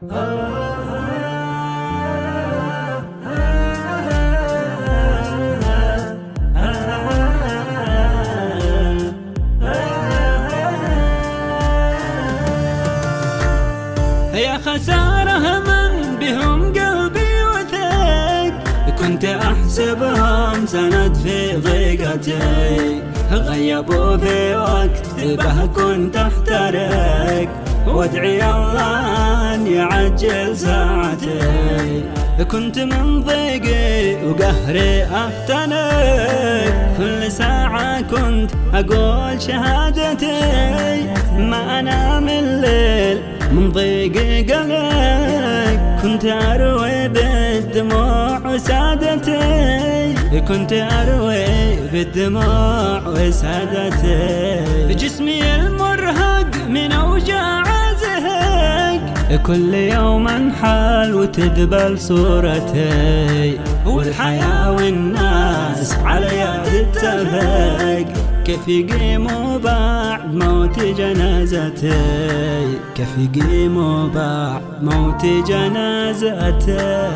يا خسارة من بهم قلبي وثق، كنت أحسبهم سند في ضيقتي، غيبوا في وقت به كنت أحترق، وادعي الله أن يعجل ساعتي. كنت من ضيقي وقهري أفتنق، كل ساعة كنت أقول شهادتي، ما أنام الليل من ضيقي قلق، كنت أروي بالدموع وسادتي، كنت أروي بالدموع وسادتي. جسمي المرهق من أوجاع زهق، كل يوم انحل وتذبل صورتي، والحياة والناس علي تتفق، كيف يقيموا بعد موت جنازتي، كيف يقيموا بعد موت جنازتي.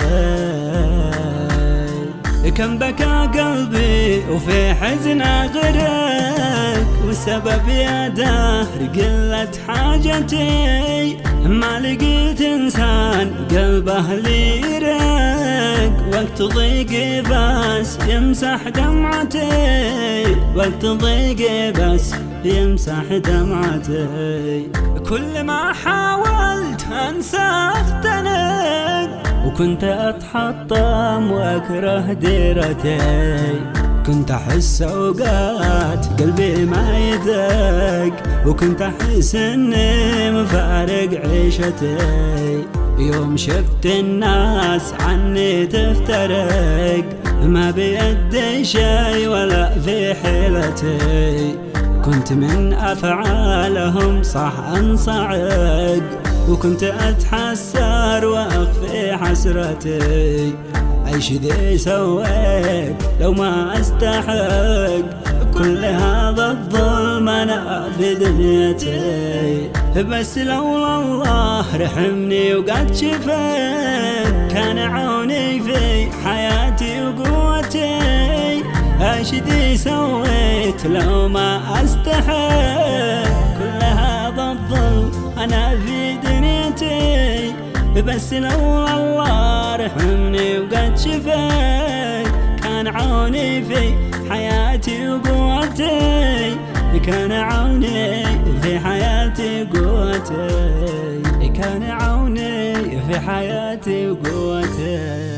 كم بكى قلبي وفي حزن غرق، والسبب يا دهر قلة حاجتي، ما لقيت إنسان قلبه لي يرق، وقت ضيقي بس يمسح دمعتي، وقت ضيقي بس يمسح دمعتي. كل ما حاولت أنسى أختنق، وكنت أتحطم وأكره ديرتي، كنت أحس أوقات قلبي ما يدق، وكنت أحس إني مفارق عيشتي، يوم شفت الناس عني تفترق، ما بيدي شي ولا في حيلتي، كنت من أفعالهم صح أنصعق، وكنت أتحسر وأخفي حسرتي، أيش ذي سويت لو ما أستحق، كل هذا الظلم أنا في دنيتي، بس لولا الله رحمني وقد شفيت، كان عوني في حياتي وقوتي، ايش ذي سويت لو ما أستحق، كل هذا الظلم أنا في دنيتي، بس لولا الله رحمني وقد شفيت، كان عوني في حياتي وقوتي، كان عوني في حياتي وقوتي، كان عوني في حياتي وقوتي.